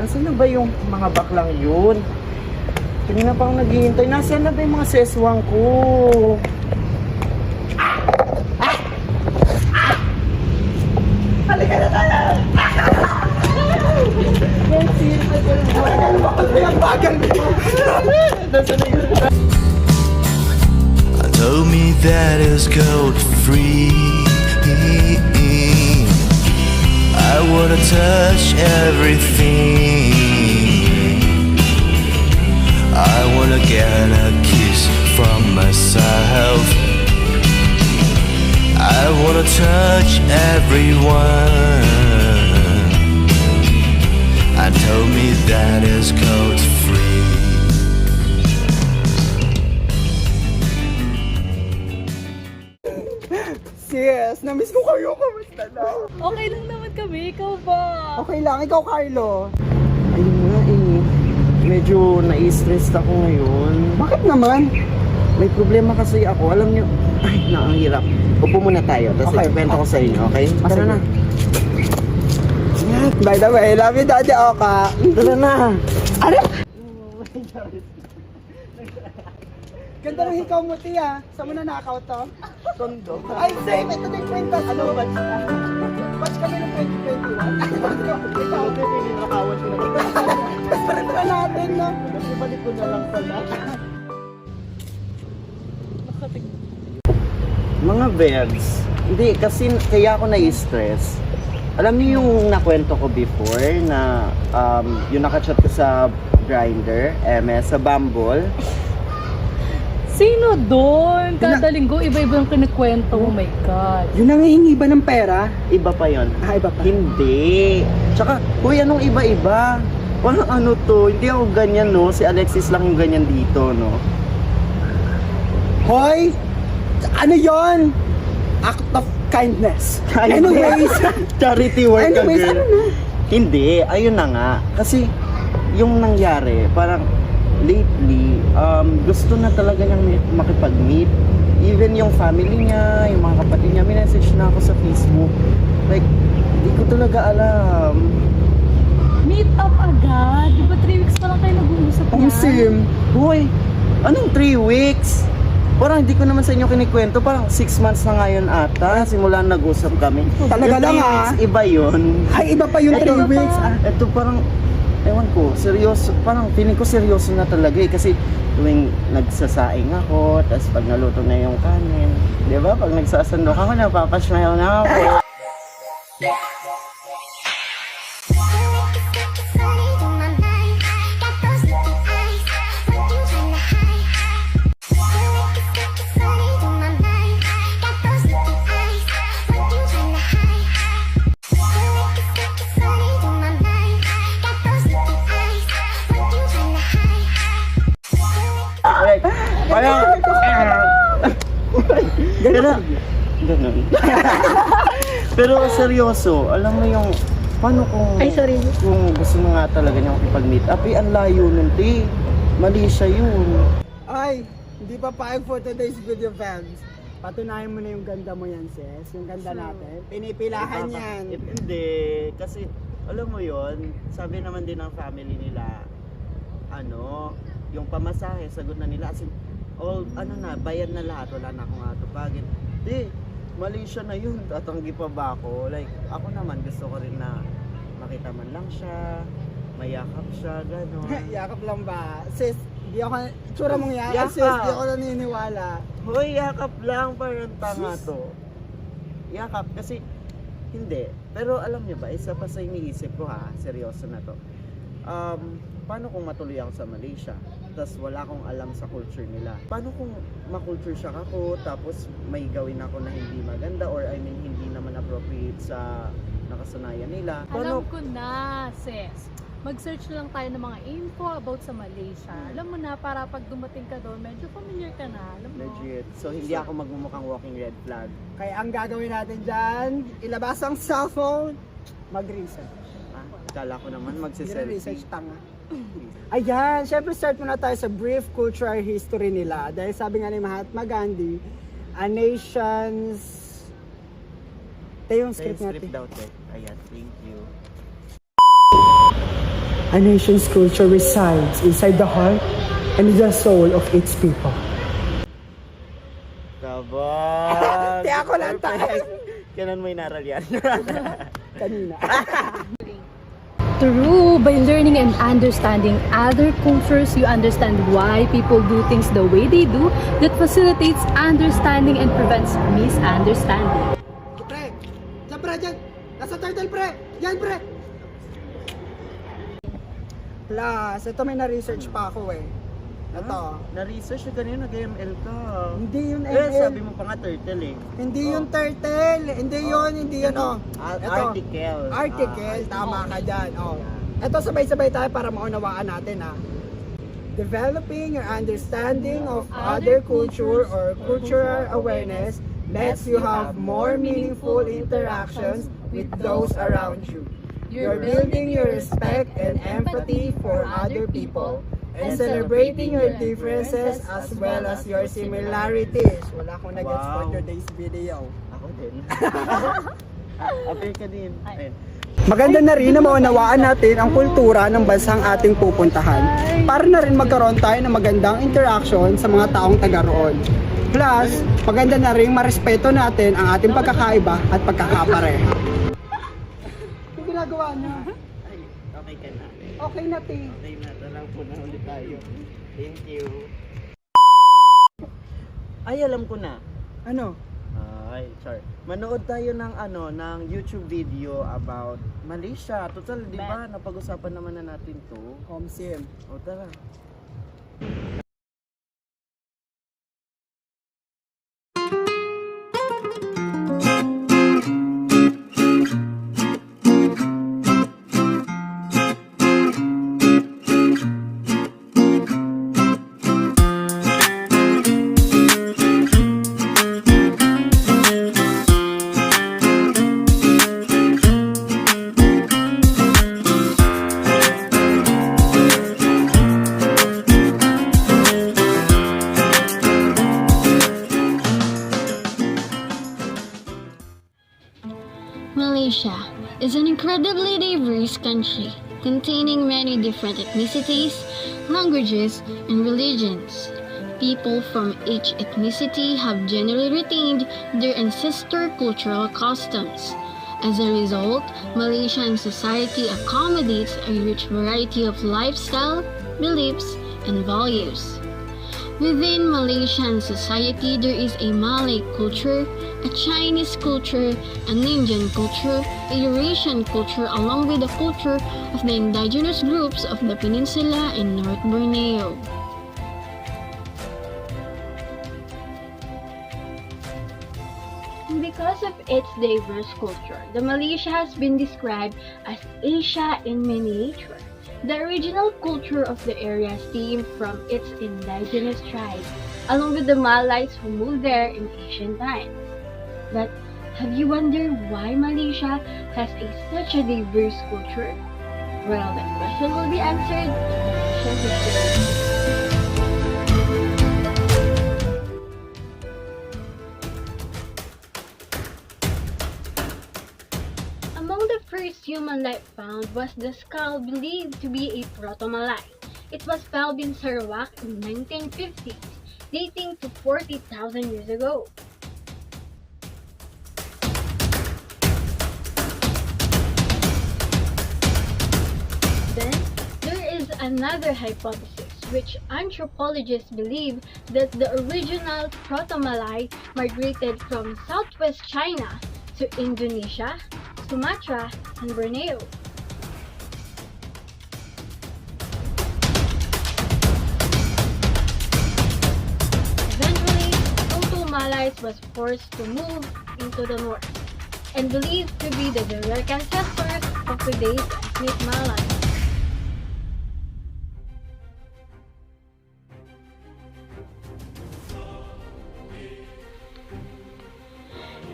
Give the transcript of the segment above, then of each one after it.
Nasaan na ba yung mga baklang yun? Kanina pa akong naghihintay. Nasaan na ba yung mga seswang ko? Halika na tayo! Told me that it's gold free. I wanna touch everything. I wanna get a kiss from myself. I wanna touch everyone. I told me that it's gold free. Sis, namiss ko kayo. Kamusta na? Okay lang naman kami, ikaw ba? Okay lang, ikaw Carlo. Ayun nga eh. Medyo na-stress ako ngayon. Bakit naman? May problema kasi ako. Alam niyo, ay, ang hirap. Upo muna tayo. Tapos Okay. ikwento ko sa inyo, okay? Tara na. By the way, love you Daddy Oka. Tara na. Ano? Ganda ng hikaw mo, Tia. Saan mo na nakaw to? Tondo. Ay, same. Ito din kwentas. Ano ba? Batch kami ng 2021. Ikaw. Pinakawan ko na. Mas pala natin, no? Balik ko na lang pala. Mga verbs. Hindi, kasi kaya ako na-stress. Alam niyo yung nakwento ko before na yung nakachat ko sa Grindr, sa Bumble. Sino doon? Kada linggo, iba-iba yung kinikwento. Oh my God. Yung nangihingi ba ng pera? Iba pa yon. Ah, iba pa. Hindi. Tsaka, uy, anong iba-iba? Parang ano to, hindi ako ganyan, no? Si Alexis lang yung ganyan dito, no? Hoy! Ano yon? Act of kindness. Anyways. Charity work ka, Anyways, girl. ano na? Hindi, ayun na nga. Kasi, yung nangyari, parang lately, gusto na talaga niyang makipag-meet. Even yung family niya, yung mga kapatid niya, minessage na ako sa Facebook. Like, hindi ko talaga alam. Meet up agad? Di ba 3 weeks pa lang kayo nag-uusap Ang sim. Hoy, anong 3 weeks? Parang hindi ko naman sa inyo kinikwento, parang 6 months na ngayon ata, simula nag-usap kami. Talaga Yung lang, 3 weeks, iba yun. Ay, iba pa yung 3 Ito, weeks. Ito parang, ewan ko, seryoso, parang feeling ko seryoso na talaga eh. Kasi tuwing nagsasaing ako, tapos pag naluto na yung kanin, di ba? Pag nagsasandok ako, napapasmile na ako. Like, parang, ganun. Pero seryoso, alam mo yung, paano kung, Ay, sorry. Kung gusto mo nga talaga niyang ipag-meet up, ang layo nun, te. Malaysia yun. Ay, hindi pa payag for today's video, fans. Patunayan mo na yung ganda mo yan, sis. Yung ganda natin. Pinipilahan yan. Hindi, kasi, alam mo yon, sabi naman din ng family nila, ano, yung pamasahe, sagot na nila, as in, all, ano na, bayad na lahat, wala na akong atupagin. Di, Malaysia na yun, tatanggi pa ba ako? Like, ako naman, gusto ko rin na makita man lang siya, mayakap siya, gano'n. Yakap lang ba? Sis, di ako, tsura mong yakap, Yakap. sis, di ako naniniwala. Hoy, yakap lang, parang tanga to. Yakap, kasi, hindi. Pero alam niyo ba, isa pa sa iniisip ko ha, seryoso na to. Paano kung matuloy ako sa Malaysia, tapos wala akong alam sa culture nila? Paano kung makulture shock ako, tapos may gawin ako na hindi maganda, or I mean, hindi naman appropriate sa nakasanayan nila? Alam ko na, sis. Mag-search lang tayo ng mga info about sa Malaysia. Alam mo na, para pag dumating ka doon, medyo familiar ka na. Alam mo. Legit. So, hindi ako magmumukhang walking red flag. Kaya ang gagawin natin dyan, ilabas ang cellphone, mag-research. Ah, kala ko naman Research magsiselfie. tanga. Ayan, syempre start muna tayo sa brief cultural history nila. Dahil sabi nga ni Mahatma Gandhi, a nation's... Ito yung script Script natin. daw, te. Ayan, thank you. A nation's culture resides inside the heart and the soul of its people. Kabag! Di ako lang Perfect. Kailan mo inaral yan? Kanina. True. By learning and understanding other cultures, you understand why people do things the way they do. That facilitates understanding and prevents misunderstanding. Pre, dyan pre, dyan. Nasa turtle pre. Yan pre. Plus, ito may na-research pa ako eh. Ito. Na-research na ganyan, nag-ML ka. Hindi yun Eh, ML. sabi mo pa nga turtle eh. Hindi yun turtle. Hindi yun. Oh. Ito. Article. Article. Tama ka dyan. Oh. Ito sabay-sabay tayo para maunawaan natin ha. Developing your understanding of other culture or cultural awareness lets you have more meaningful interactions with those around you. You're building your respect and empathy for other people and celebrating your differences as well as your similarities. Wala akong nag-gets for Wow. today's video. Ako din. Appear ka din. Ayun. Maganda na rin na maunawaan natin ang kultura ng bansang ating pupuntahan para na rin magkaroon tayo ng magandang interaction sa mga taong taga roon. Plus, maganda na rin marespeto natin ang ating pagkakaiba at pagkakapareha. Yung ginagawa niya, Ay, okay ka na. okay na te. Okay na, talang po na ulit tayo. Thank you. Ay, alam ko na. Ano? Ay, sorry. Manood tayo ng ng YouTube video about Malaysia. Total, di ba? Napag-usapan naman na natin 'to. Homsim. O tara. Malaysia is an incredibly diverse country containing many different ethnicities, languages, and religions. People from each ethnicity have generally retained their ancestor cultural customs. As a result, Malaysian society accommodates a rich variety of lifestyle, beliefs, and values. Within Malaysian society, there is a Malay culture, a Chinese culture, an Indian culture, a Eurasian culture, along with the culture of the indigenous groups of the peninsula in North Borneo. Because of its diverse culture, the Malaysia has been described as Asia in miniature. The original culture of the area stemmed from its indigenous tribes, along with the Malays who moved there in ancient times. But have you wondered why Malaysia has such a diverse culture? Well, that question will be answered in Malaysian history. Among the first human life found was the skull believed to be a proto-Malay. It was found in Sarawak in 1950s, dating to 40,000 years ago. Then, there is another hypothesis, which anthropologists believe that the original proto-Malay migrated from southwest China to Indonesia, Sumatra, and Borneo. Eventually, Proto-Malays was forced to move into the north and believed to be the direct ancestors of today's ethnic Malay.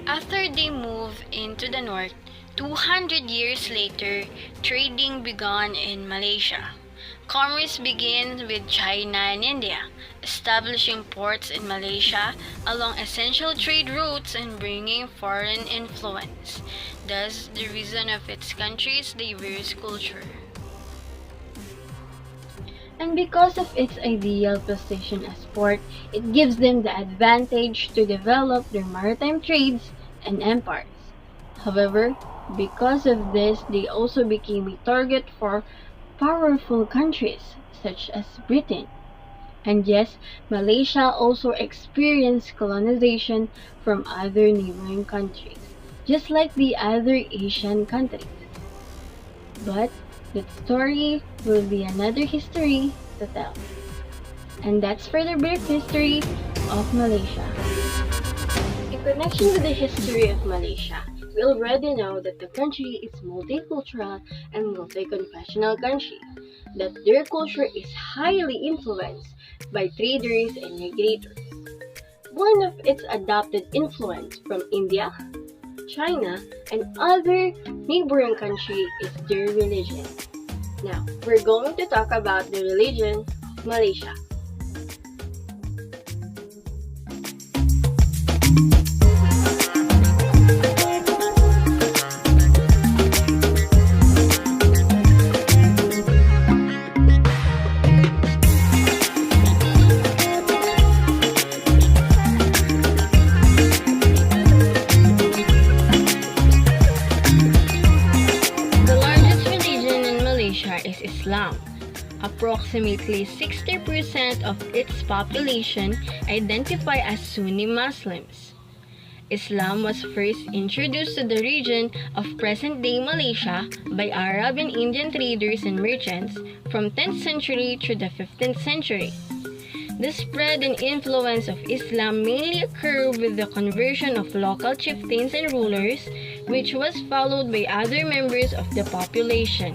After they moved into the north, 200 years later, trading began in Malaysia. Commerce began with China and India, establishing ports in Malaysia along essential trade routes and bringing foreign influence. Thus, the reason of its country's diverse culture. And because of its ideal position as port, it gives them the advantage to develop their maritime trades and empires. However, because of this, they also became a target for powerful countries such as Britain. And yes, Malaysia also experienced colonization from other neighboring countries, just like the other Asian countries. But that story will be another history to tell. And that's for the brief history of Malaysia. In connection with the history of Malaysia, we already know that the country is multicultural and multi-confessional country, that their culture is highly influenced by traders and migrators. One of its adopted influence from India, China, and other neighboring countries is their religion. Now, we're going to talk about the religion of Malaysia. The largest religion in Malaysia is Islam. Approximately 60% of its population identify as Sunni Muslims. Islam was first introduced to the region of present-day Malaysia by Arab and Indian traders and merchants from 10th century through the 15th century. The spread and influence of Islam mainly occurred with the conversion of local chieftains and rulers, which was followed by other members of the population.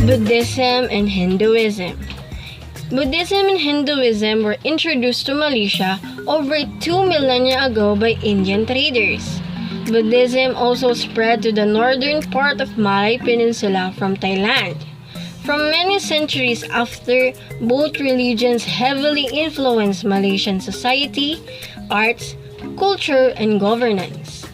Buddhism and Hinduism. Buddhism and Hinduism were introduced to Malaysia over 2 millennia ago by Indian traders. Buddhism also spread to the northern part of Malay Peninsula from Thailand. From many centuries after, both religions heavily influenced Malaysian society, arts, culture, and governance.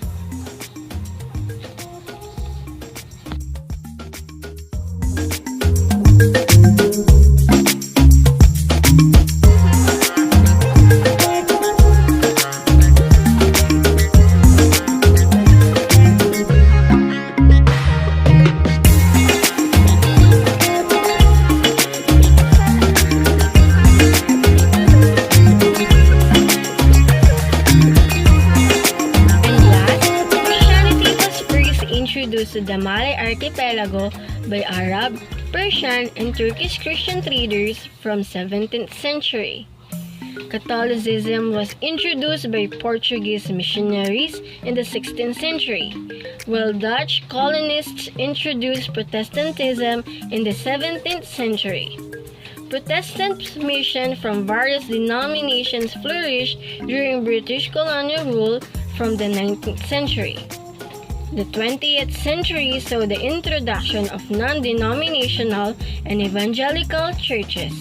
Introduced to the Malay archipelago by Arab, Persian, and Turkish Christian traders from 17th century. Catholicism was introduced by Portuguese missionaries in the 16th century, while Dutch colonists introduced Protestantism in the 17th century. Protestant missions from various denominations flourished during British colonial rule from the 19th century. The 20th century saw the introduction of non-denominational and evangelical churches.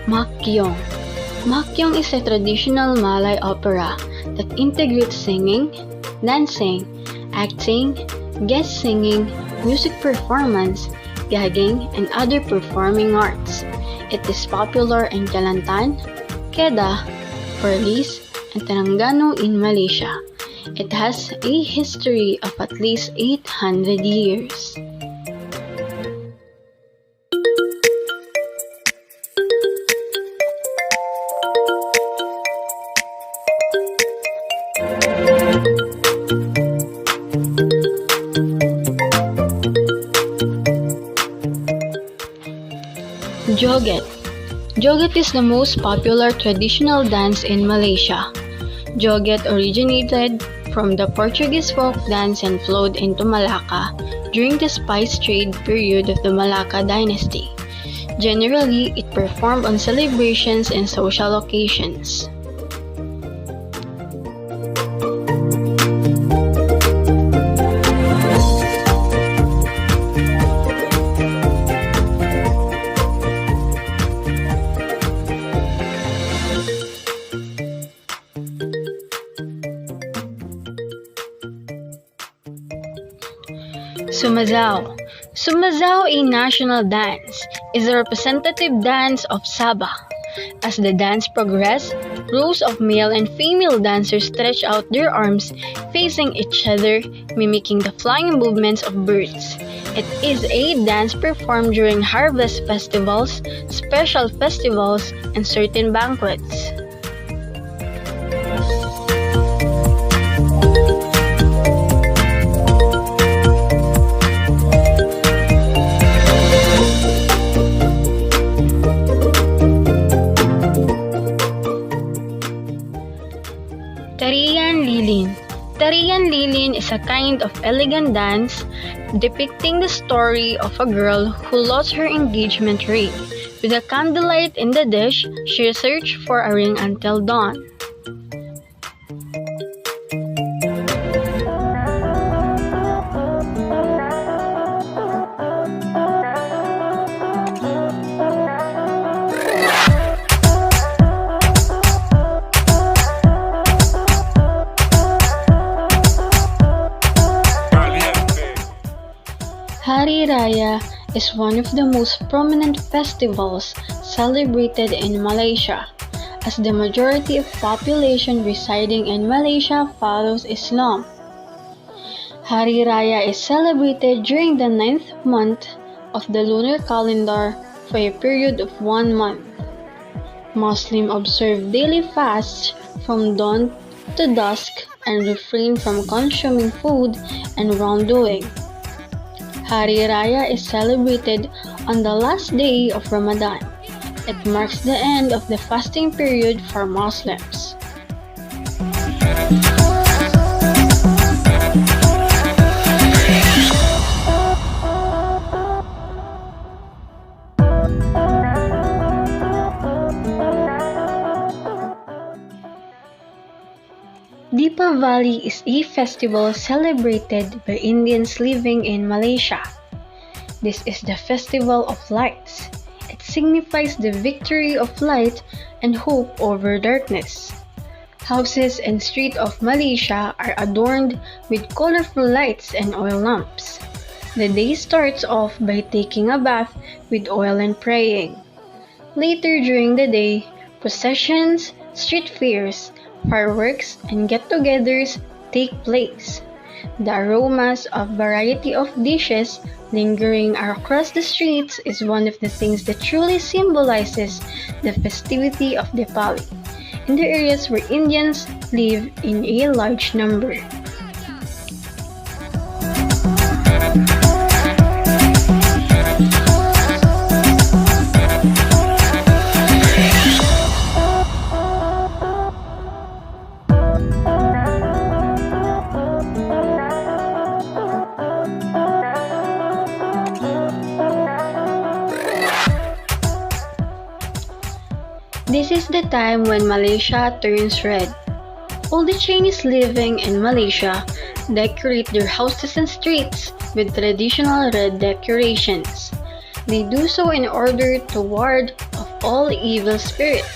Makyong. Makyong is a traditional Malay opera that integrates singing, dancing, acting, guest singing, music performance, gagging, and other performing arts. It is popular in Kelantan, Kedah, Perlis, and Terengganu in Malaysia. It has a history of at least 800 years. Joget. Joget is the most popular traditional dance in Malaysia. Joget originated from the Portuguese folk dance and flowed into Malacca during the spice trade period of the Malacca dynasty. Generally, it performed on celebrations and social occasions. Sumazao. Sumazao, a national dance, is a representative dance of Sabah. As the dance progressed, rows of male and female dancers stretch out their arms, facing each other, mimicking the flying movements of birds. It is a dance performed during harvest festivals, special festivals, and certain banquets. Tarian Lilin. Tarian Lilin is a kind of elegant dance depicting the story of a girl who lost her engagement ring. With a candlelight in the dish, she searched for a ring until dawn. Hari Raya is one of the most prominent festivals celebrated in Malaysia, as the majority of population residing in Malaysia follows Islam. Hari Raya is celebrated during the 9th month of the lunar calendar for a period of 1 month. Muslims observe daily fasts from dawn to dusk and refrain from consuming food and wrongdoing. Hari Raya is celebrated on the last day of Ramadan. It marks the end of the fasting period for Muslims. Deepavali is a festival celebrated by Indians living in Malaysia. This is the festival of lights. It signifies the victory of light and hope over darkness. Houses and streets of Malaysia are adorned with colorful lights and oil lamps. The day starts off by taking a bath with oil and praying. Later during the day, processions, street fairs, fireworks, and get-togethers take place. The aromas of variety of dishes lingering across the streets is one of the things that truly symbolizes the festivity of Diwali in the areas where Indians live in a large number. This is the time when Malaysia turns red. All the Chinese living in Malaysia decorate their houses and streets with traditional red decorations. They do so in order to ward off all evil spirits.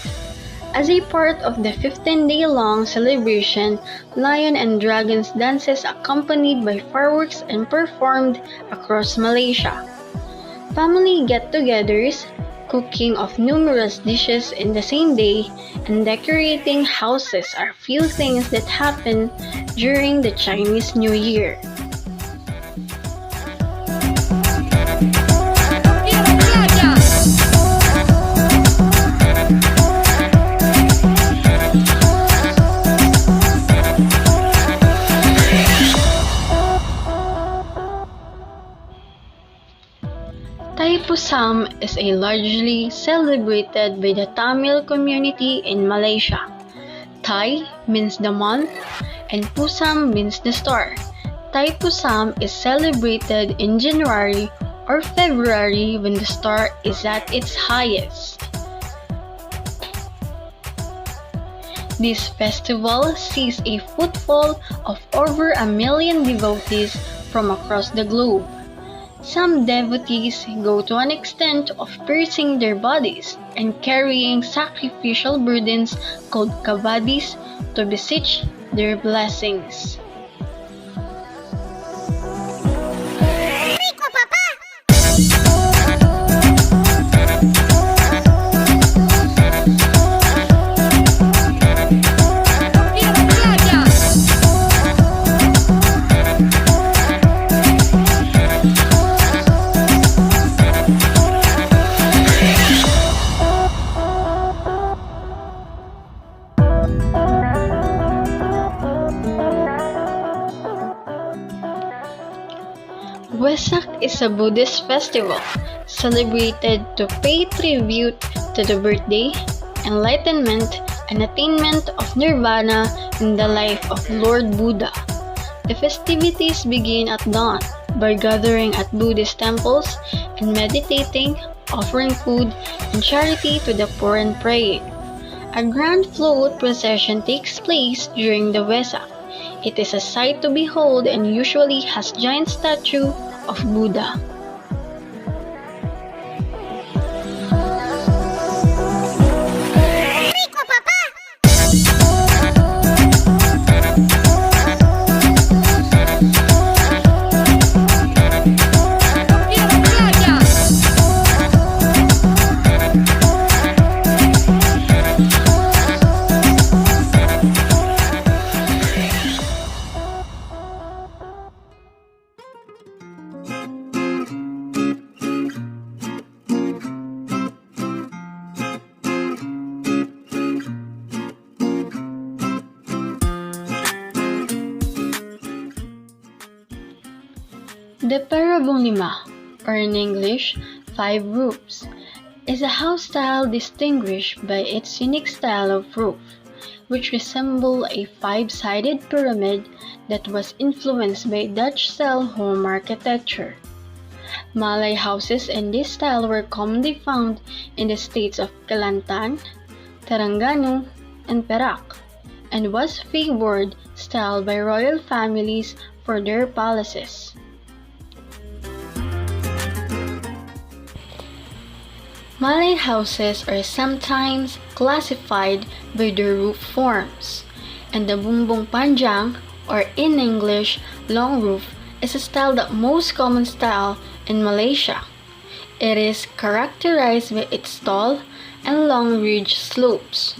As a part of the 15-day-long celebration, lion and dragons dances accompanied by fireworks and performed across Malaysia. Family get-togethers, cooking of numerous dishes in the same day, and decorating houses are few things that happen during the Chinese New Year. Thaipusam is a largely celebrated by the Tamil community in Malaysia. Thai means the month and Pusam means the star. Thaipusam is celebrated in January or February when the star is at its highest. This festival sees a footfall of over 1 million devotees from across the globe. Some devotees go to an extent of piercing their bodies and carrying sacrificial burdens called kavadis to beseech their blessings. Wesak is a Buddhist festival celebrated to pay tribute to the birthday, enlightenment, and attainment of nirvana in the life of Lord Buddha. The festivities begin at dawn by gathering at Buddhist temples and meditating, offering food and charity to the poor and praying. A grand float procession takes place during the Wesak. It is a sight to behold and usually has giant statue of Buddha. The Parabong Lima, or in English, 5 roofs, is a house style distinguished by its unique style of roof, which resemble a 5-sided pyramid that was influenced by Dutch-style home architecture. Malay houses in this style were commonly found in the states of Kelantan, Terengganu, and Perak, and was favored style by royal families for their palaces. Malay houses are sometimes classified by their roof forms, and the bumbong panjang, or in English, long roof, is a style that most common style in Malaysia. It is characterized by its tall and long ridge slopes.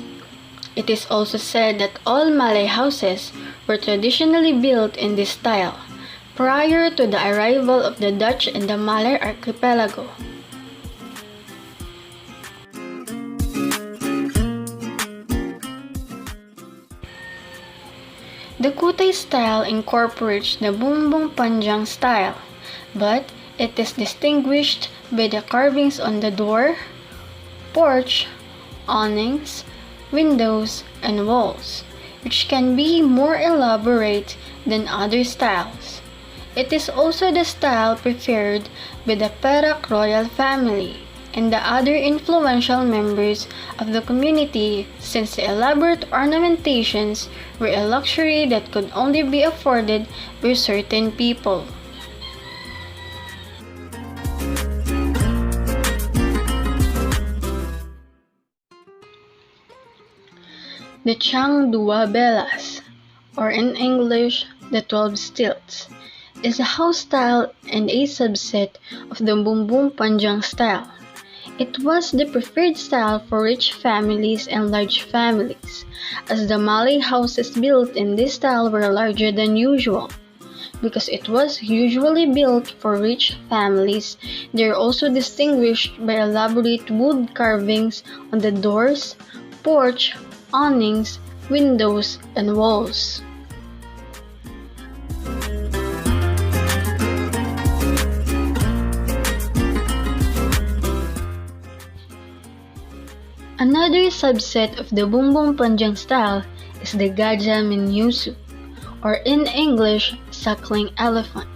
It is also said that all Malay houses were traditionally built in this style, prior to the arrival of the Dutch in the Malay archipelago. The Kutai style incorporates the bumbong panjang style, but it is distinguished by the carvings on the door, porch, awnings, windows, and walls, which can be more elaborate than other styles. It is also the style preferred by the Perak royal family and the other influential members of the community, since the elaborate ornamentations were a luxury that could only be afforded by certain people. The Chang Dua Belas, or in English, the 12 Stilts, is a house style and a subset of the bumbong panjang style. It was the preferred style for rich families and large families, as the Malay houses built in this style were larger than usual. Because it was usually built for rich families, they are also distinguished by elaborate wood carvings on the doors, porch, awnings, windows, and walls. Another subset of the Bumbong Panjang style is the Gajah Menyusu, or in English, suckling elephant.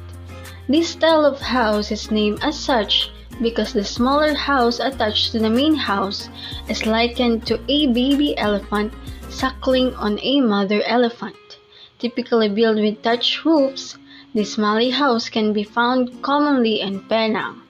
This style of house is named as such because the smaller house attached to the main house is likened to a baby elephant suckling on a mother elephant. Typically built with thatched roofs, this Malay house can be found commonly in Penang.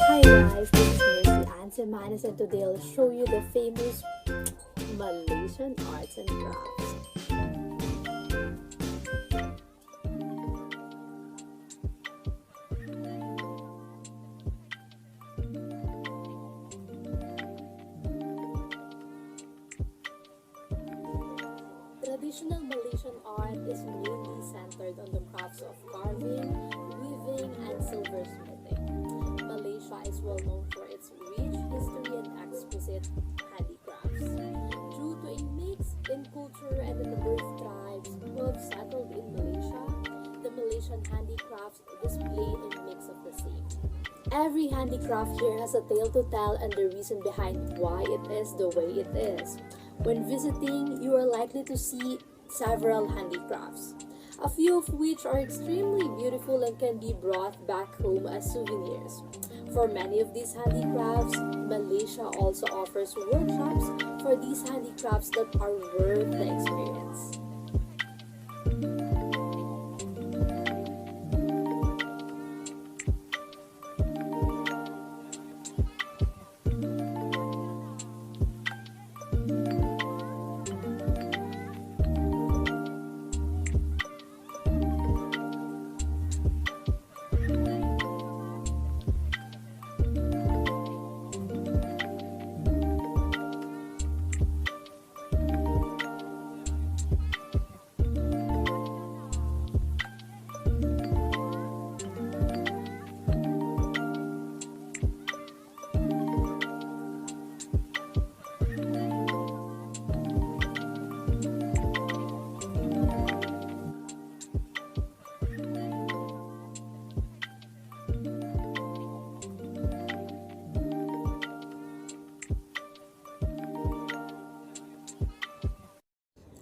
Hi guys, this is Mercy Ansemanis and today I'll show you the famous Malaysian arts and crafts. Traditional Malaysian art is mainly centered on the crafts of carving, weaving, and silversmithing. Malaysia is well known for its rich history and exquisite handicrafts. Due to a mix in culture and the number of tribes who have settled in Malaysia, the Malaysian handicrafts display a mix of the same. Every handicraft here has a tale to tell and the reason behind why it is the way it is. When visiting, you are likely to see several handicrafts, a few of which are extremely beautiful and can be brought back home as souvenirs. For many of these handicrafts, Malaysia also offers workshops for these handicrafts that are worth the experience.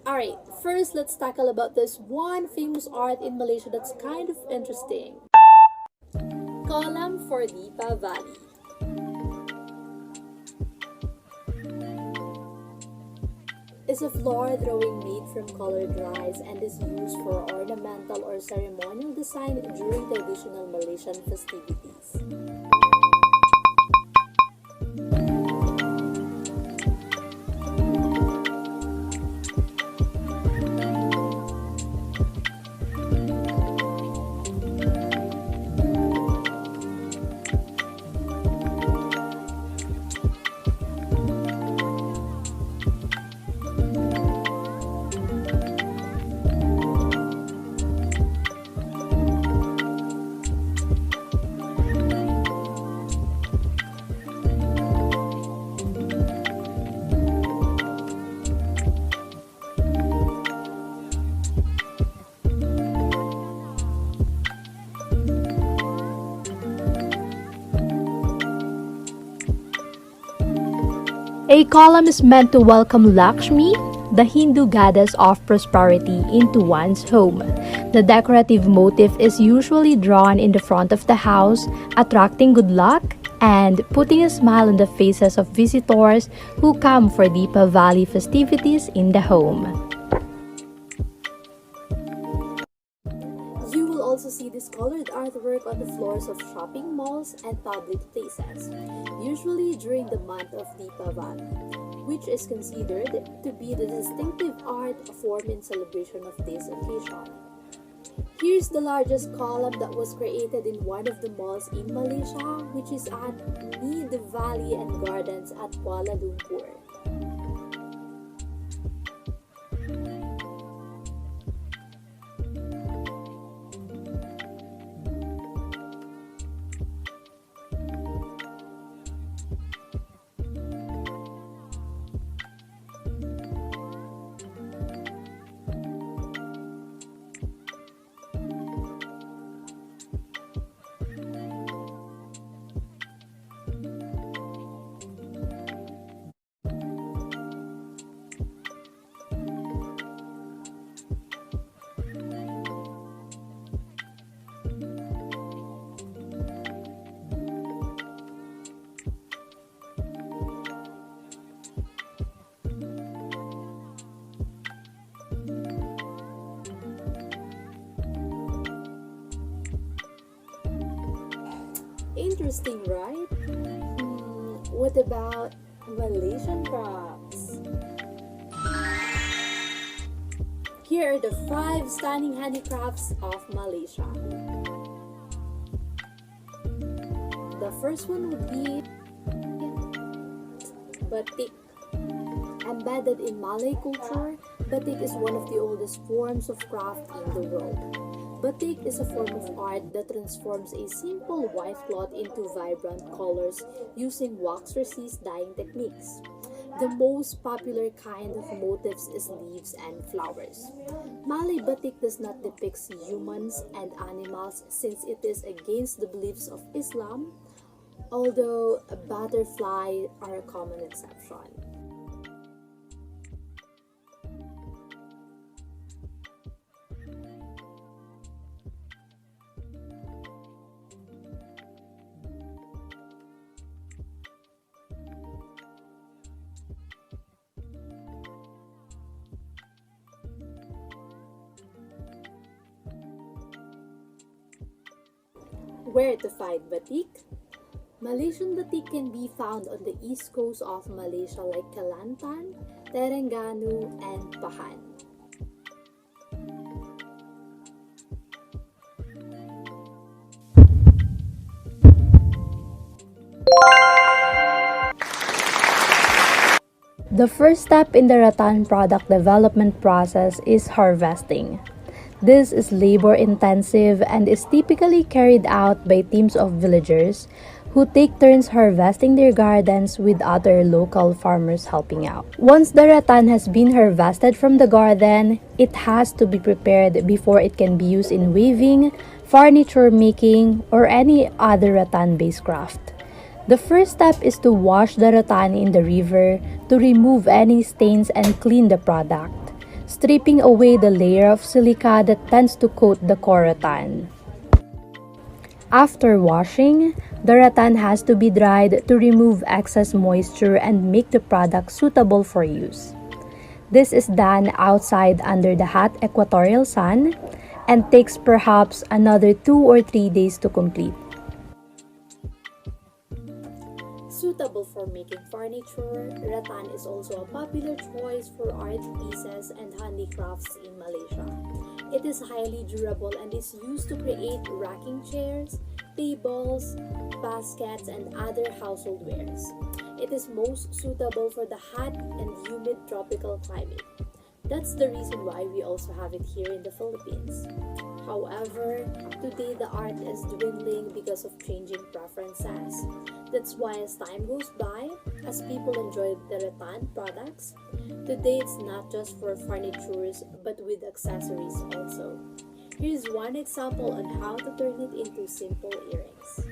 Alright, first let's tackle about this one famous art in Malaysia that's kind of interesting. Column for Deepa Valley. Is a floor drawing made from colored rice and is used for ornamental or ceremonial design during traditional Malaysian festivities. A column is meant to welcome Lakshmi, the Hindu goddess of prosperity, into one's home. The decorative motif is usually drawn in the front of the house, attracting good luck and putting a smile on the faces of visitors who come for Deepa Valley festivities in the home. You will also see this colored artwork on the floors of shopping malls and public places, usually during the month of Deepavali, which is considered to be the distinctive art form in celebration of this occasion. Here's the largest column that was created in one of the malls in Malaysia, which is at Mid Valley and Gardens at Kuala Lumpur. Interesting, right? What about Malaysian crafts? Here are the 5 stunning handicrafts of Malaysia. The first one would be batik. Embedded in Malay culture, batik is one of the oldest forms of craft in the world. Batik is a form of art that transforms a simple white cloth into vibrant colors using wax resist dyeing techniques. The most popular kind of motifs is leaves and flowers. Malay batik does not depict humans and animals since it is against the beliefs of Islam, although butterflies are a common exception. Where to find batik? Malaysian batik can be found on the east coast of Malaysia like Kelantan, Terengganu, and Pahang. The first step in the rattan product development process is harvesting. This is labor-intensive and is typically carried out by teams of villagers who take turns harvesting their gardens with other local farmers helping out. Once the rattan has been harvested from the garden, it has to be prepared before it can be used in weaving, furniture making, or any other rattan-based craft. The first step is to wash the rattan in the river to remove any stains and clean the product. stripping away the layer of silica that tends to coat the core rattan. After washing, the rattan has to be dried to remove excess moisture and make the product suitable for use. This is done outside under the hot equatorial sun and takes perhaps another 2 or 3 days to complete. Suitable for making furniture, rattan is also a popular choice for art pieces and handicrafts in Malaysia. It is highly durable and is used to create rocking chairs, tables, baskets, and other household wares. It is most suitable for the hot and humid tropical climate. That's the reason why we also have it here in the Philippines. However, today the art is dwindling because of changing preferences. That's why as time goes by, as people enjoy the rattan products, today it's not just for furnitures but with accessories also. Here's one example on how to turn it into simple earrings.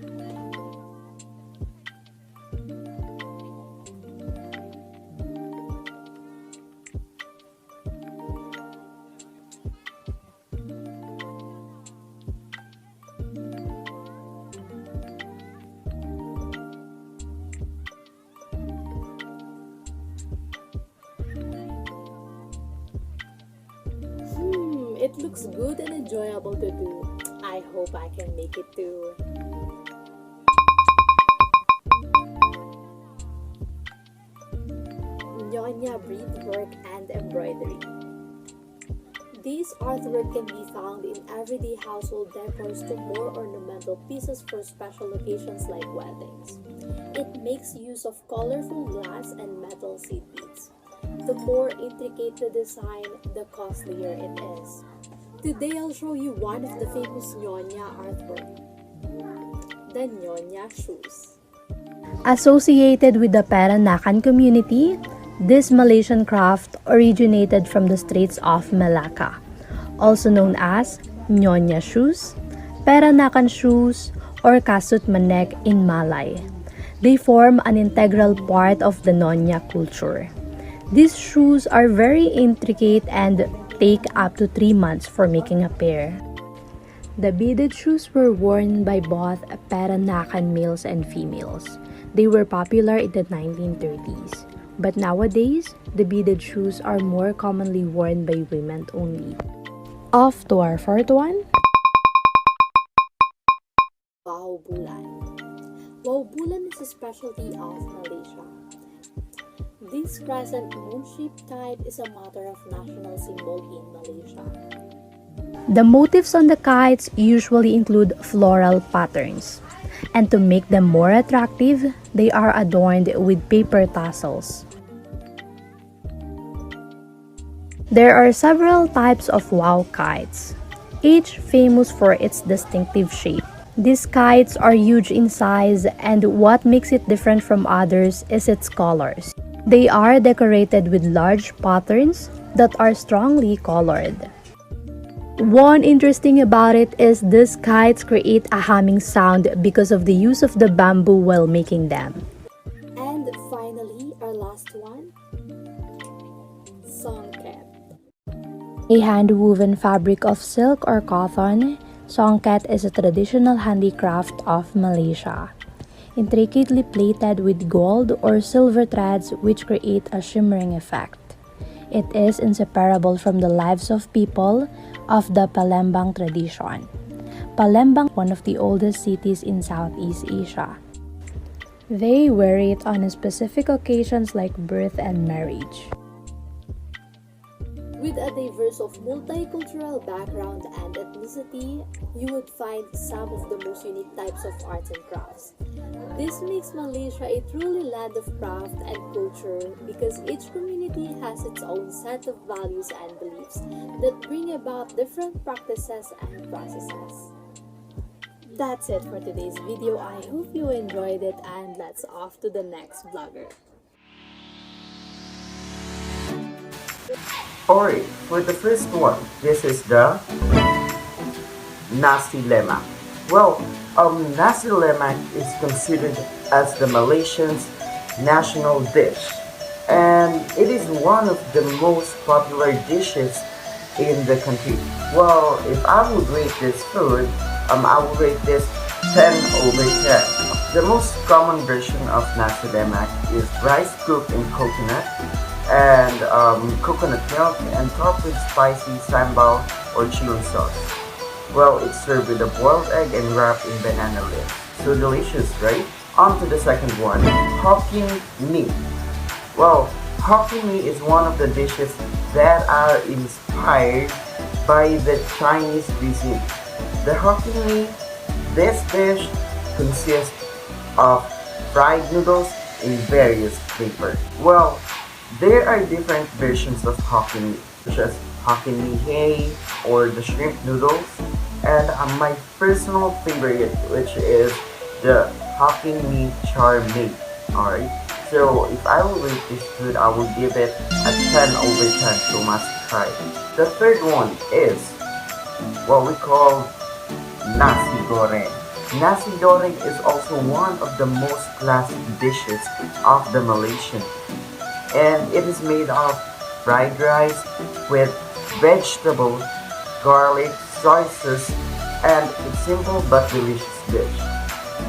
It looks good and enjoyable to do. I hope I can make it too. Nyonya beadwork and embroidery. These artwork can be found in everyday household decors to more ornamental pieces for special occasions like weddings. It makes use of colorful glass and metal seed beads. The more intricate the design, the costlier it is. Today I'll show you one of the famous Nyonya artwork, the Nyonya shoes. Associated with the Peranakan community, this Malaysian craft originated from the Straits of Malacca, also known as Nyonya shoes, Peranakan shoes, or Kasut Manek in Malay. They form an integral part of the Nyonya culture. These shoes are very intricate and take up to 3 months for making a pair. The beaded shoes were worn by both Peranakan males and females. They were popular in the 1930s. But nowadays, the beaded shoes are more commonly worn by women only. Off to our fourth one. Waubulan. Waubulan is a specialty of Malaysia. This crescent moon-shaped kite is a matter of national symbol in Malaysia. The motifs on the kites usually include floral patterns. And to make them more attractive, they are adorned with paper tassels. There are several types of wow kites, each famous for its distinctive shape. These kites are huge in size, and what makes it different from others is its colors. They are decorated with large patterns that are strongly colored. One interesting about it is these kites create a humming sound because of the use of the bamboo while making them. And finally, our last one, songket. A hand-woven fabric of silk or cotton, songket is a traditional handicraft of Malaysia. Intricately plated with gold or silver threads which create a shimmering effect. It is inseparable from the lives of people of the Palembang tradition. Palembang, one of the oldest cities in Southeast Asia. They wear it on specific occasions like birth and marriage. With a diverse of multicultural background and ethnicity, you would find some of the most unique types of arts and crafts. This makes Malaysia a truly land of craft and culture because each community has its own set of values and beliefs that bring about different practices and processes. That's it for today's video. I hope you enjoyed it, and let's off to the next vlogger. Alright, for the first one, this is the nasi lemak. Well, nasi lemak is considered as the Malaysian's national dish, and and it is one of the most popular dishes in the country. Well, if I would rate this food, I would rate this 10 over 10. The most common version of nasi lemak is rice cooked in coconut and coconut milk and topped with spicy sambal or chili sauce. Well, it's served with a boiled egg and wrapped in banana leaves. So delicious, right? On to the second one, Hokkien mee. Well, Hokkien mee is one of the dishes that are inspired by the Chinese cuisine. The Hokkien mee, this dish consists of fried noodles in various flavors. Well, there are different versions of Hokkien mee, such as Hokkien mee hay or the shrimp noodles, and my personal favorite, which is the Hokkien mee char mee. Alright, so if I will rate this food, I will give it a 10 over 10, so must try. The third one is what we call nasi goreng. Nasi goreng is also one of the most classic dishes of the Malaysian, and it is made of fried rice with vegetables, garlic, soy sauce, and it's simple but delicious dish.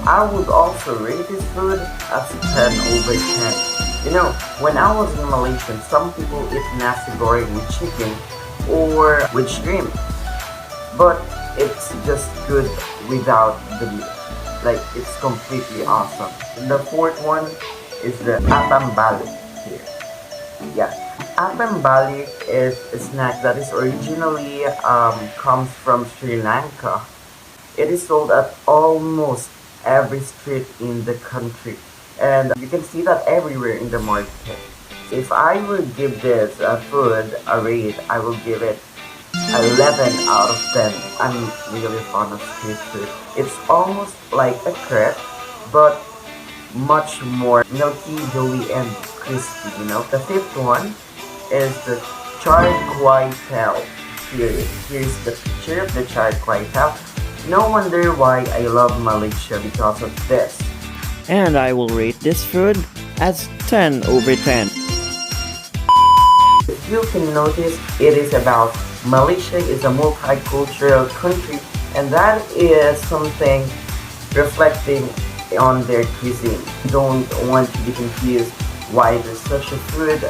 I would also rate this food as 10 over 10. You know, when I was in Malaysia, some people eat nasi goreng with chicken or with shrimp, but it's just good without the meat. Like, it's completely awesome. The fourth one is the atam balik here. Yeah, atam balik is a snack that is originally comes from Sri Lanka. It is sold at almost every street in the country, and you can see that everywhere in the market. If I would give this food a rate, I will give it 11 out of 10. I'm really fond of street food. It's almost like a crepe, but much more milky, doughy, and crispy, you know. The fifth one is the char kway teow. Here's the picture of the char kway teow. No wonder why I love Malaysia because of this. And I will rate this food as 10 over 10. If you can notice, it is about Malaysia is a multicultural country, and that is something reflecting on their cuisine. Don't want to be confused why there's such a food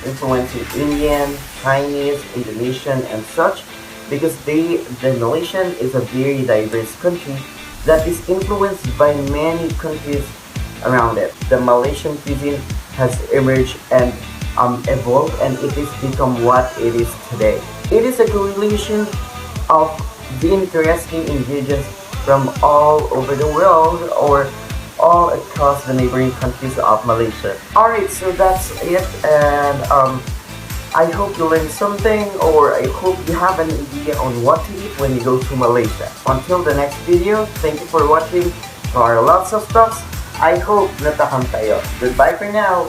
influencing Indian, Chinese, Indonesian, and such, because the Malaysian is a very diverse country that is influenced by many countries around it. The Malaysian cuisine has emerged and evolved, and it has become what it is today. It is a correlation of the interesting ingredients from all over the world or all across the neighboring countries of Malaysia. Alright, so that's it, and I hope you learned something, or I hope you have an idea on what to eat when you go to Malaysia. Until the next video, thank you for watching. There are lots of stuffs. I hope natakam tayo. Goodbye for now.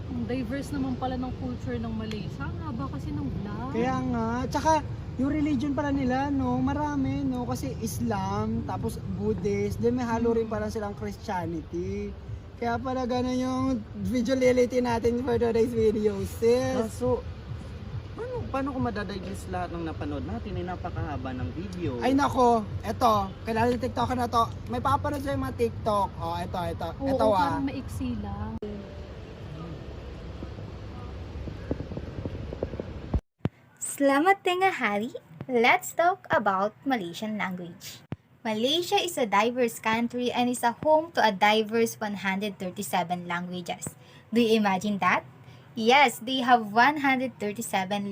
Ang diverse naman pala ng culture ng Malaysia. Ang haba kasi ng vlog. Kaya nga, tsaka yung religion pala nila, no, marami, no, kasi Islam, tapos Buddhist, then may halo rin pala silang Christianity. Kaya pala ganun yung visuality natin for today's video, sis. So, paano ko madadigest lahat ng napanood natin? Napakahaba ng video. Ay nako, eto, kailangan yung TikTok na to. May papanood sa mga TikTok. Oh, eto. Oo, Eto parang maiksi lang. Selamat tengah hari. Let's talk about Malaysian language. Malaysia is a diverse country and is a home to a diverse 137 languages. Do you imagine that? Yes, they have 137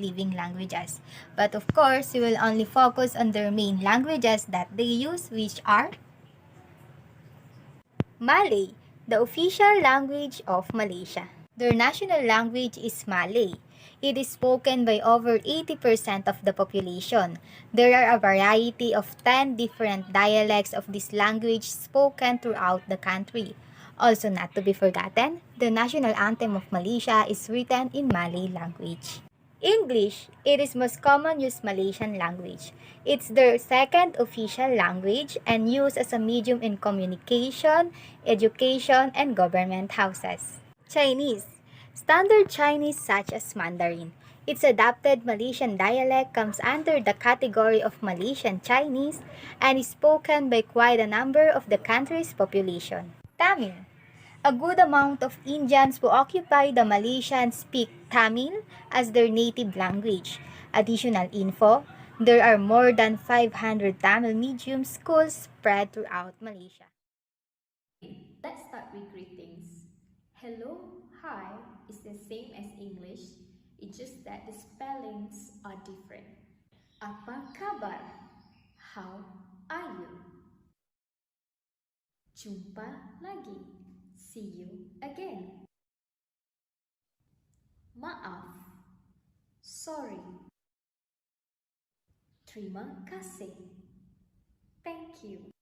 living languages. But of course, we will only focus on their main languages that they use, which are Malay, the official language of Malaysia. Their national language is Malay. It is spoken by over 80% of the population. There are a variety of 10 different dialects of this language spoken throughout the country. Also not to be forgotten, the national anthem of Malaysia is written in Malay language. English, it is most common used Malaysian language. It's their second official language and used as a medium in communication, education, and government houses. Chinese, standard Chinese such as Mandarin. Its adapted Malaysian dialect comes under the category of Malaysian Chinese and is spoken by quite a number of the country's population. Tamil. A good amount of Indians who occupy the Malaysians speak Tamil as their native language. Additional info, there are more than 500 Tamil medium schools spread throughout Malaysia. Let's start with greetings. Hello, hi is the same as English, it's just that the spellings are different. Apa kabar? How are you? Jumpa lagi. See you again. Maaf. Sorry. Terima kasih. Thank you.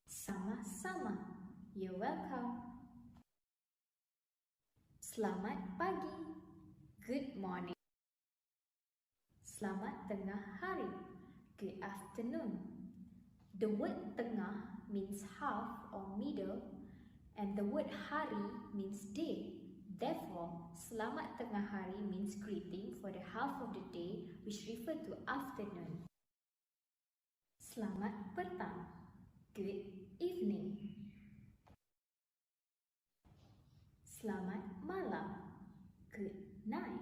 Sama-sama. You're welcome. Selamat pagi. Good morning. Selamat tengah hari. Good afternoon. The word tengah means half or middle, and the word hari means day. Therefore, selamat tengah hari means greeting for the half of the day, which refer to afternoon. Selamat petang. Good evening. Selamat malam. Good night.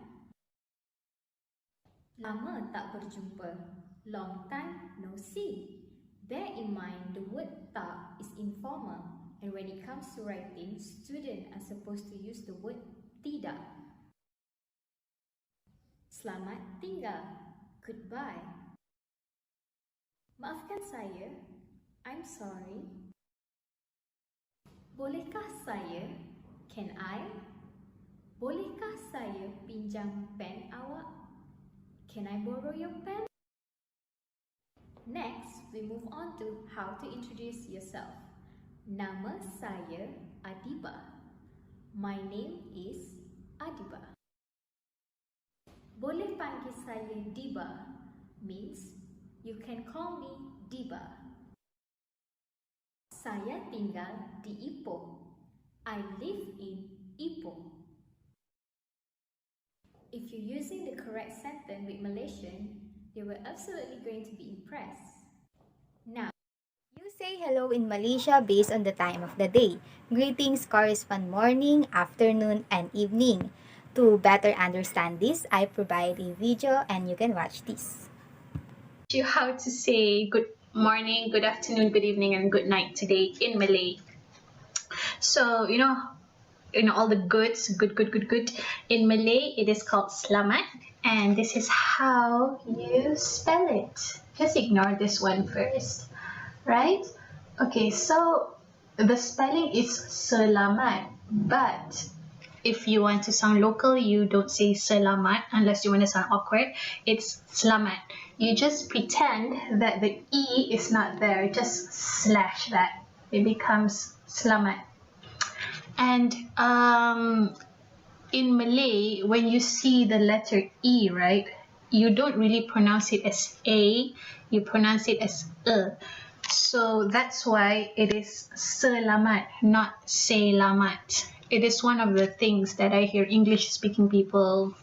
Lama tak berjumpa. Long time no see. Bear in mind the word tak is informal, and when it comes to writing, students are supposed to use the word tidak. Selamat tinggal. Goodbye. Maafkan saya. I'm sorry. Bolehkah saya? Can I? Bolehkah saya pinjam pen awak? Can I borrow your pen? Next, we move on to how to introduce yourself. Nama saya Adiba. My name is Adiba. Boleh panggil saya Diba means you can call me Diba. Saya tinggal di Ipoh. I live in Ipoh. If you're using the correct sentence with Malaysian, they were absolutely going to be impressed. Now, You say hello in Malaysia based on the time of the day. Greetings correspond morning, afternoon, and evening. To better understand this, I provide a video and you can watch this. You how to say good morning, good afternoon, good evening, and good night today in Malay. So you know all the goods, good. In Malay, it is called selamat, and this is how you spell it. Just ignore this one first, right? Okay, so the spelling is selamat, but if you want to sound local, you don't say selamat unless you want to sound awkward. It's selamat. You just pretend that the E is not there, just slash that. It becomes selamat. And in Malay, when you see the letter E, right, you don't really pronounce it as A, you pronounce it as E. So that's why it is selamat, not selamat. It is one of the things that I hear English-speaking people,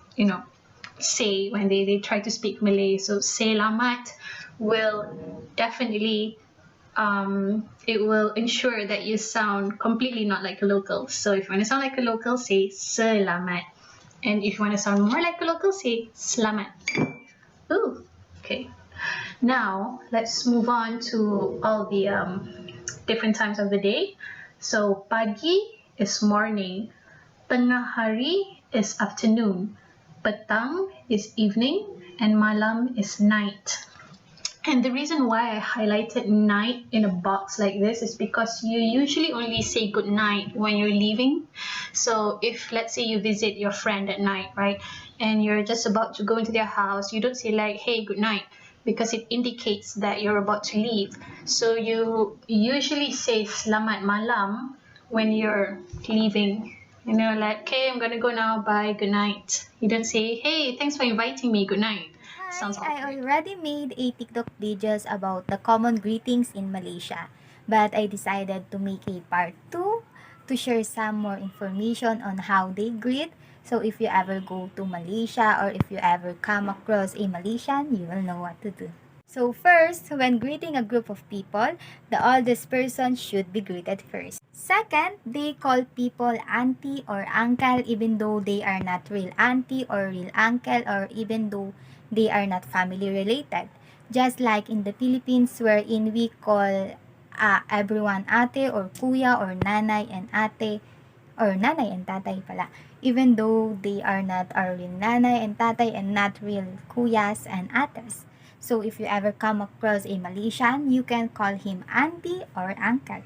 say when they try to speak Malay. So selamat will definitely it will ensure that you sound completely not like a local. So if you want to sound like a local, say selamat. And if you want to sound more like a local, say selamat. Ooh, okay. Now, let's move on to all the different times of the day. So, pagi is morning. Tengah hari is afternoon. Petang is evening. And malam is night. And the reason why I highlighted night in a box like this is because you usually only say good night when you're leaving. So if, let's say, you visit your friend at night, right, and you're just about to go into their house, you don't say like, hey, good night, because it indicates that you're about to leave. So you usually say selamat malam when you're leaving You know, like, okay, I'm gonna go now, bye, good night. You don't say, hey, thanks for inviting me, good night. Sounds I awkward. already made a TikTok videos about the common greetings in Malaysia, but I decided to make a part 2 to share some more information on how they greet. So if you ever go to Malaysia or if you ever come across a Malaysian, you will know what to do. So first, when greeting a group of people, the oldest person should be greeted first. Second, they call people auntie or uncle even though they are not real auntie or real uncle, or even though they are not family related. Just like in the Philippines wherein we call everyone ate or kuya or nanay and ate or nanay and tatay pala, even though they are not our real nanay and tatay and not real kuyas and ates. So if you ever come across a Malaysian, you can call him auntie or uncle.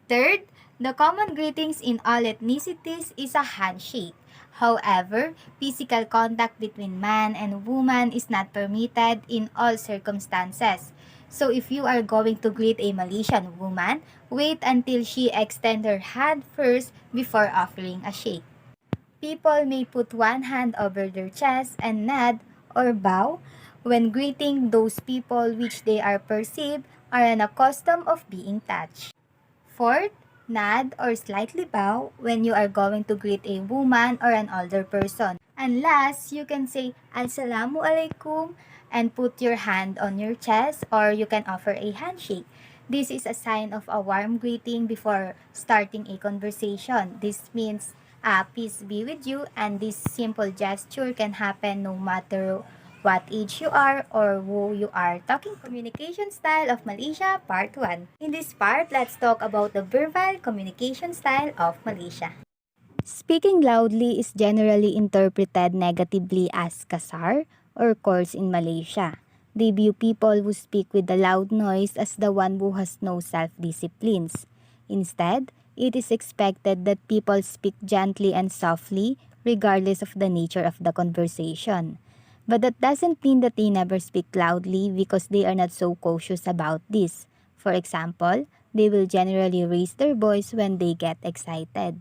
Third, the common greetings in all ethnicities is a handshake. However, physical contact between man and woman is not permitted in all circumstances. So if you are going to greet a Malaysian woman, wait until she extend her hand first before offering a shake. People may put one hand over their chest and nod or bow when greeting those people which they are perceived are unaccustomed of being touched. Fourth, nod or slightly bow when you are going to greet a woman or an older person. And last, you can say Assalamu alaikum and put your hand on your chest, or you can offer a handshake. This is a sign of a warm greeting before starting a conversation. This means peace be with you, and this simple gesture can happen no matter what age you are or who you are talking to. Communication style of Malaysia, part 1. In this part, let's talk about the verbal communication style of Malaysia. Speaking loudly is generally interpreted negatively as kasar or coarse in Malaysia. They view people who speak with a loud noise as the one who has no self-disciplines. Instead, it is expected that people speak gently and softly regardless of the nature of the conversation. But that doesn't mean that they never speak loudly because they are not so cautious about this. For example, they will generally raise their voice when they get excited.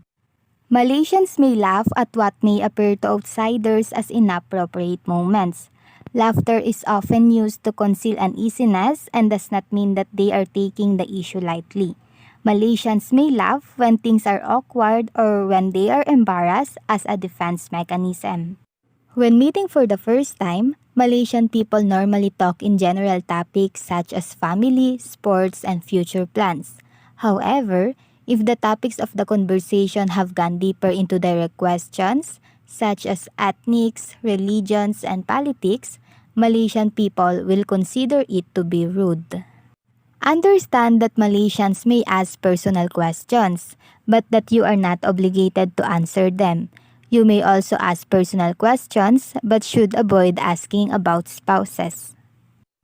Malaysians may laugh at what may appear to outsiders as inappropriate moments. Laughter is often used to conceal uneasiness and does not mean that they are taking the issue lightly. Malaysians may laugh when things are awkward or when they are embarrassed as a defense mechanism. When meeting for the first time, Malaysian people normally talk in general topics such as family, sports, and future plans. However, if the topics of the conversation have gone deeper into direct questions, such as ethnics, religions, and politics, Malaysian people will consider it to be rude. Understand that Malaysians may ask personal questions, but that you are not obligated to answer them. You may also ask personal questions, but should avoid asking about spouses.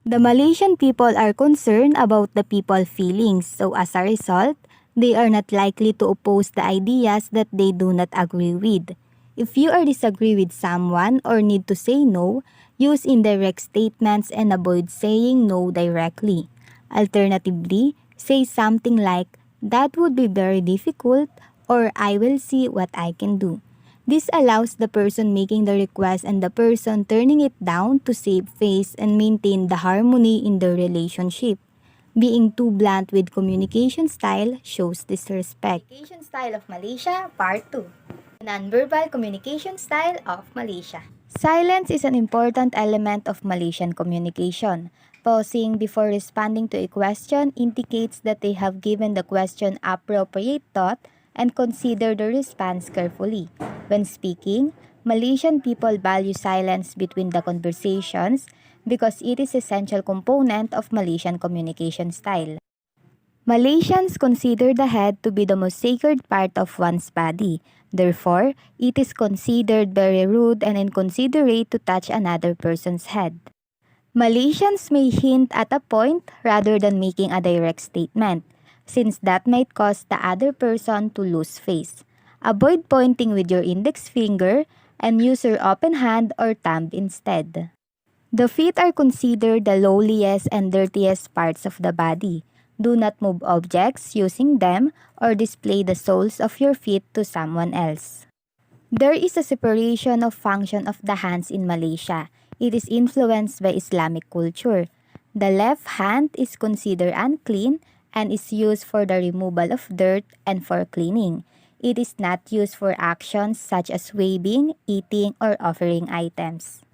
The Malaysian people are concerned about the people's feelings, so as a result, they are not likely to oppose the ideas that they do not agree with. If you are disagree with someone or need to say no, use indirect statements and avoid saying no directly. Alternatively, say something like, "That would be very difficult," or "I will see what I can do." This allows the person making the request and the person turning it down to save face and maintain the harmony in the relationship. Being too blunt with communication style shows disrespect. Communication style of Malaysia, Part 2. Nonverbal communication style of Malaysia. Silence is an important element of Malaysian communication. Pausing before responding to a question indicates that they have given the question appropriate thought and consider the response carefully. When speaking, Malaysian people value silence between the conversations because it is an essential component of Malaysian communication style. Malaysians consider the head to be the most sacred part of one's body. Therefore, it is considered very rude and inconsiderate to touch another person's head. Malaysians may hint at a point rather than making a direct statement, since that might cause the other person to lose face. Avoid pointing with your index finger and use your open hand or thumb instead. The feet are considered the lowliest and dirtiest parts of the body. Do not move objects using them or display the soles of your feet to someone else. There is a separation of function of the hands in Malaysia. It is influenced by Islamic culture. The left hand is considered unclean and is used for the removal of dirt and for cleaning. It is not used for actions such as waving, eating, or offering items.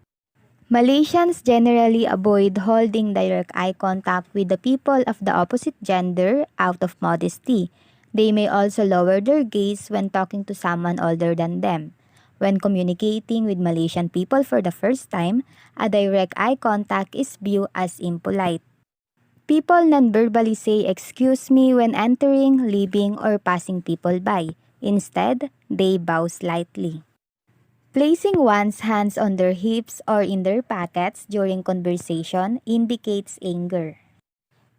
Malaysians generally avoid holding direct eye contact with the people of the opposite gender out of modesty. They may also lower their gaze when talking to someone older than them. When communicating with Malaysian people for the first time, a direct eye contact is viewed as impolite. People non-verbally say excuse me when entering, leaving, or passing people by. Instead, they bow slightly. Placing one's hands on their hips or in their pockets during conversation indicates anger.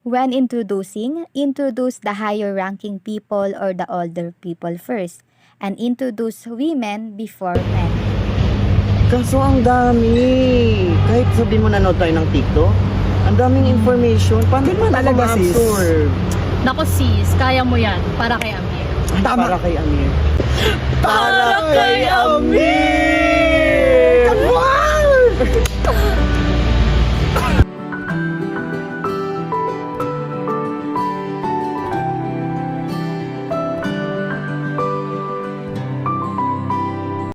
When introducing, introduce the higher-ranking people or the older people first, and introduce women before men. Kaso ang dami. Kahit sabihin mo nanood tayo ng TikTok, ang daming information. Paano man ako Talaga, sis. ma-absorb? Nako sis, kaya mo yan. Para kay Amir. Tama. Para kay Amir. Para kay Amir!